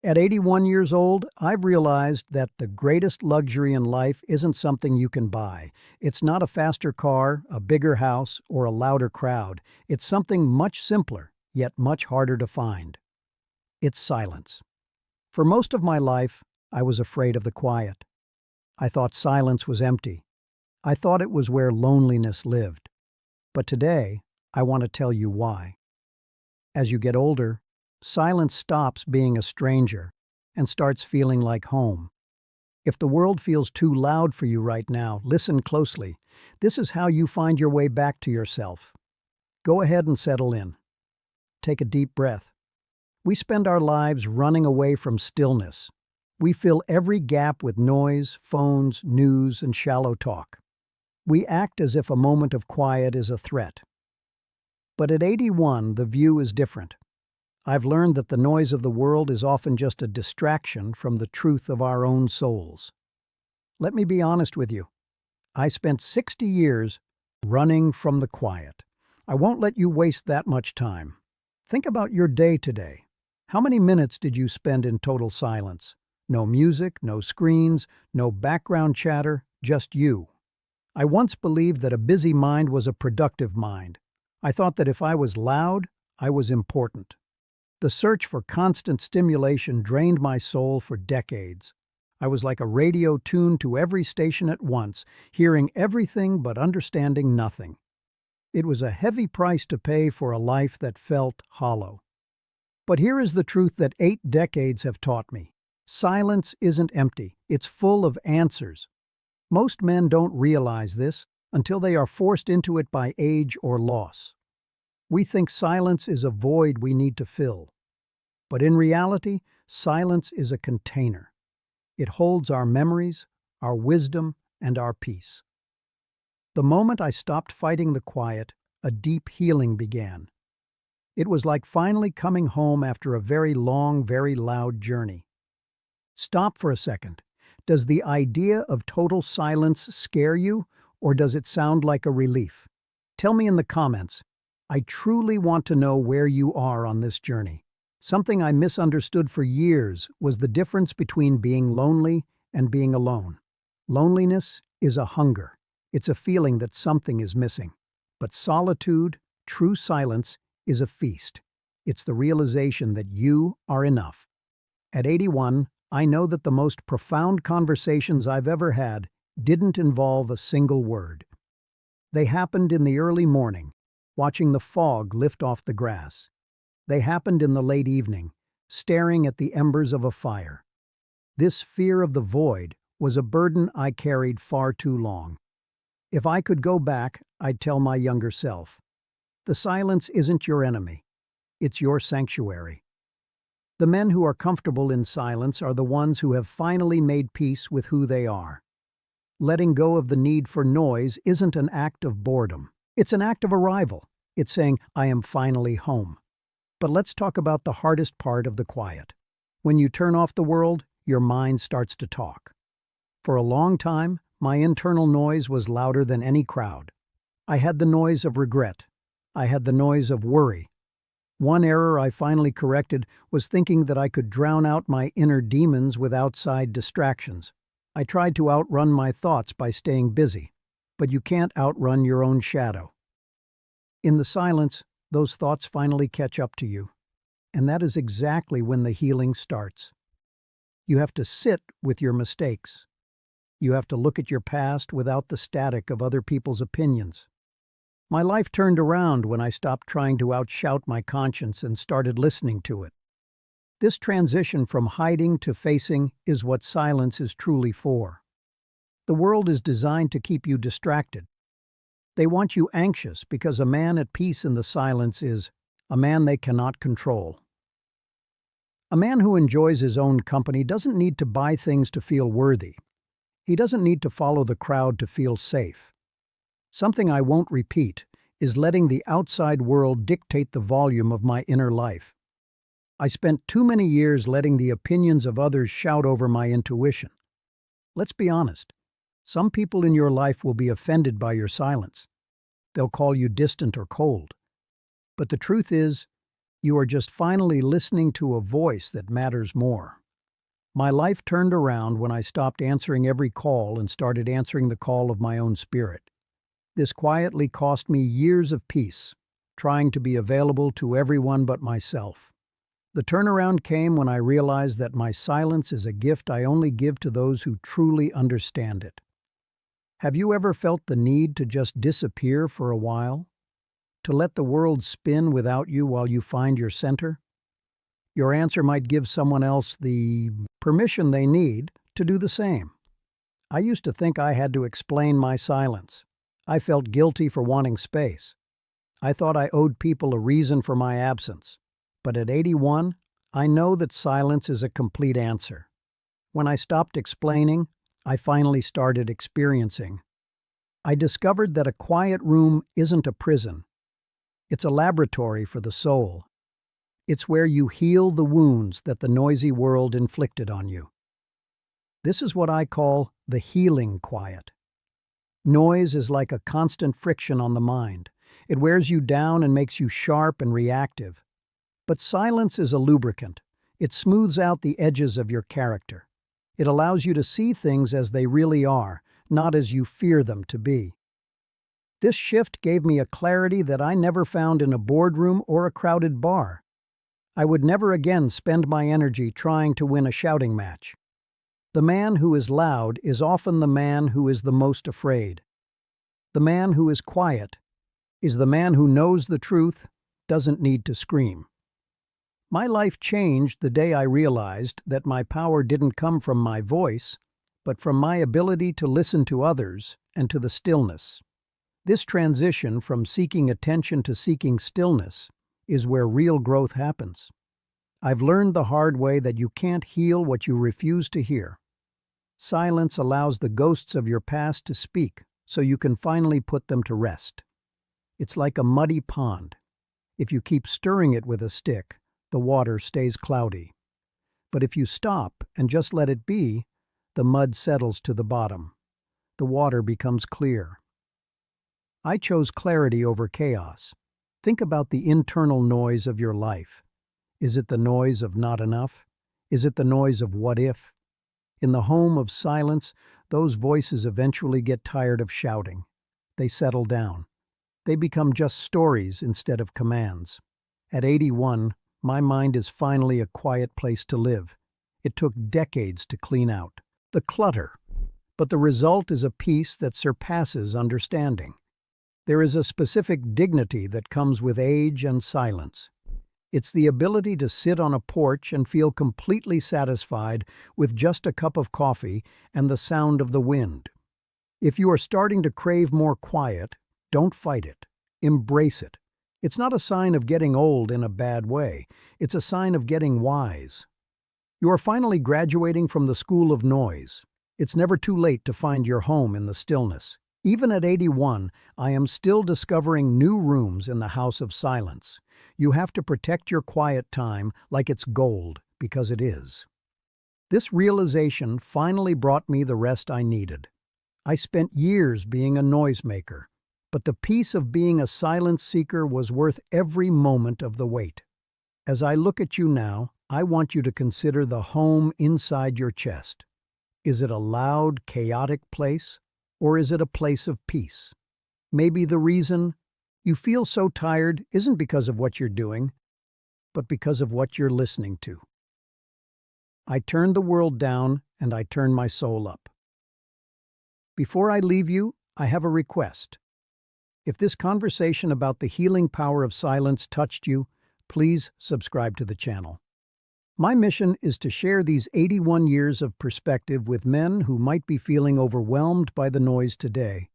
At 81 years old, I've realized that the greatest luxury in life isn't something you can buy. It's not a faster car, a bigger house, or a louder crowd. It's something much simpler, yet much harder to find. It's silence. For most of my life, I was afraid of the quiet. I thought silence was empty. I thought it was where loneliness lived. But today, I want to tell you why. As you get older, silence stops being a stranger and starts feeling like home. If the world feels too loud for you right now, listen closely. This is how you find your way back to yourself. Go ahead and settle in. Take a deep breath. We spend our lives running away from stillness. We fill every gap with noise, phones, news, and shallow talk. We act as if a moment of quiet is a threat. But at 81, the view is different. I've learned that the noise of the world is often just a distraction from the truth of our own souls. Let me be honest with you. I spent 60 years running from the quiet. I won't let you waste that much time. Think about your day today. How many minutes did you spend in total silence? No music, no screens, no background chatter, just you. I once believed that a busy mind was a productive mind. I thought that if I was loud, I was important. The search for constant stimulation drained my soul for decades. I was like a radio tuned to every station at once, hearing everything but understanding nothing. It was a heavy price to pay for a life that felt hollow. But here is the truth that 8 decades have taught me. Silence isn't empty, it's full of answers. Most men don't realize this until they are forced into it by age or loss. We think silence is a void we need to fill. But in reality, silence is a container. It holds our memories, our wisdom, and our peace. The moment I stopped fighting the quiet, a deep healing began. It was like finally coming home after a very long, very loud journey. Stop for a second. Does the idea of total silence scare you, or does it sound like a relief? Tell me in the comments. I truly want to know where you are on this journey. Something I misunderstood for years was the difference between being lonely and being alone. Loneliness is a hunger. It's a feeling that something is missing. But solitude, true silence, is a feast. It's the realization that you are enough. At 81, I know that the most profound conversations I've ever had didn't involve a single word. They happened in the early morning, watching the fog lift off the grass. They happened in the late evening, staring at the embers of a fire. This fear of the void was a burden I carried far too long. If I could go back, I'd tell my younger self, the silence isn't your enemy. It's your sanctuary. The men who are comfortable in silence are the ones who have finally made peace with who they are. Letting go of the need for noise isn't an act of boredom. It's an act of arrival. It's saying, I am finally home. But let's talk about the hardest part of the quiet. When you turn off the world, your mind starts to talk. For a long time, my internal noise was louder than any crowd. I had the noise of regret. I had the noise of worry. One error I finally corrected was thinking that I could drown out my inner demons with outside distractions. I tried to outrun my thoughts by staying busy, but you can't outrun your own shadow. In the silence, those thoughts finally catch up to you, and that is exactly when the healing starts. You have to sit with your mistakes. You have to look at your past without the static of other people's opinions. My life turned around when I stopped trying to outshout my conscience and started listening to it. This transition from hiding to facing is what silence is truly for. The world is designed to keep you distracted. They want you anxious because a man at peace in the silence is a man they cannot control. A man who enjoys his own company doesn't need to buy things to feel worthy. He doesn't need to follow the crowd to feel safe. Something I won't repeat is letting the outside world dictate the volume of my inner life. I spent too many years letting the opinions of others shout over my intuition. Let's be honest. Some people in your life will be offended by your silence. They'll call you distant or cold. But the truth is, You are just finally listening to a voice that matters more. My life turned around when I stopped answering every call and started answering the call of my own spirit. This quietly cost me years of peace, trying to be available to everyone but myself. The turnaround came when I realized that my silence is a gift I only give to those who truly understand it. Have you ever felt the need to just disappear for a while? To let the world spin without you while you find your center? Your answer might give someone else the permission they need to do the same. I used to think I had to explain my silence. I felt guilty for wanting space. I thought I owed people a reason for my absence. But at 81, I know that silence is a complete answer. When I stopped explaining, I finally started experiencing. I discovered that a quiet room isn't a prison. It's a laboratory for the soul. It's where you heal the wounds that the noisy world inflicted on you. This is what I call the healing quiet. Noise is like a constant friction on the mind. It wears you down and makes you sharp and reactive. But silence is a lubricant. It smooths out the edges of your character. It allows you to see things as they really are, not as you fear them to be. This shift gave me a clarity that I never found in a boardroom or a crowded bar. I would never again spend my energy trying to win a shouting match. The man who is loud is often the man who is the most afraid. The man who is quiet is the man who knows the truth, doesn't need to scream. My life changed the day I realized that my power didn't come from my voice, but from my ability to listen to others and to the stillness. This transition from seeking attention to seeking stillness is where real growth happens. I've learned the hard way that you can't heal what you refuse to hear. Silence allows the ghosts of your past to speak, so you can finally put them to rest. It's like a muddy pond. If you keep stirring it with a stick, the water stays cloudy. But if you stop and just let it be, the mud settles to the bottom. The water becomes clear. I chose clarity over chaos. Think about the internal noise of your life. Is it the noise of not enough? Is it the noise of what if? In the home of silence, those voices eventually get tired of shouting. They settle down. They become just stories instead of commands. At 81, my mind is finally a quiet place to live. It took decades to clean out the clutter, but the result is a peace that surpasses understanding. There is a specific dignity that comes with age and silence. It's the ability to sit on a porch and feel completely satisfied with just a cup of coffee and the sound of the wind. If you are starting to crave more quiet, don't fight it. Embrace it. It's not a sign of getting old in a bad way. It's a sign of getting wise. You are finally graduating from the school of noise. It's never too late to find your home in the stillness. Even at 81, I am still discovering new rooms in the house of silence. You have to protect your quiet time like it's gold, because it is. This realization finally brought me the rest I needed. I spent years being a noisemaker, but the peace of being a silence seeker was worth every moment of the wait. As I look at you now, I want you to consider the home inside your chest. Is it a loud, chaotic place? Or is it a place of peace? Maybe the reason you feel so tired isn't because of what you're doing, but because of what you're listening to. I turned the world down and I turned my soul up. Before I leave you, I have a request. If this conversation about the healing power of silence touched you, please subscribe to the channel. My mission is to share these 81 years of perspective with men who might be feeling overwhelmed by the noise today.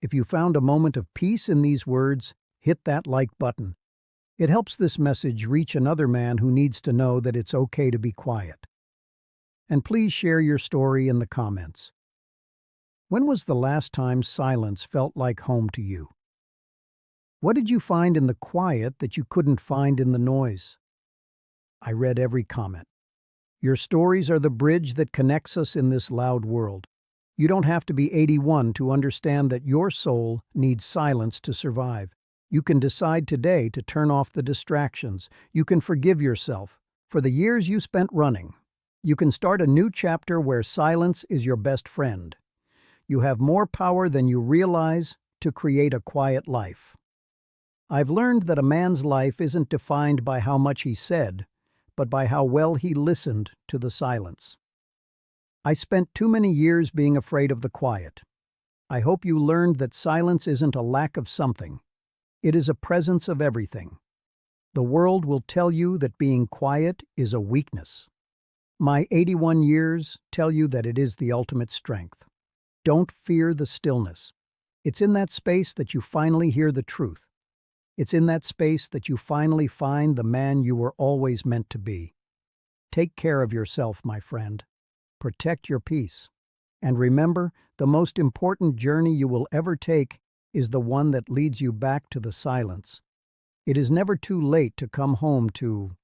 If you found a moment of peace in these words, hit that like button. It helps this message reach another man who needs to know that it's okay to be quiet. And please share your story in the comments. When was the last time silence felt like home to you? What did you find in the quiet that you couldn't find in the noise? I read every comment. Your stories are the bridge that connects us in this loud world. You don't have to be 81 to understand that your soul needs silence to survive. You can decide today to turn off the distractions. You can forgive yourself for the years you spent running. You can start a new chapter where silence is your best friend. You have more power than you realize to create a quiet life. I've learned that a man's life isn't defined by how much he said, but by how well he listened to the silence. I spent too many years being afraid of the quiet. I hope you learned that silence isn't a lack of something. It is a presence of everything. The world will tell you that being quiet is a weakness. My 81 years tell you that it is the ultimate strength. Don't fear the stillness. It's in that space that you finally hear the truth. It's in that space that you finally find the man you were always meant to be. Take care of yourself, my friend. Protect your peace. And remember, the most important journey you will ever take is the one that leads you back to the silence. It is never too late to come home to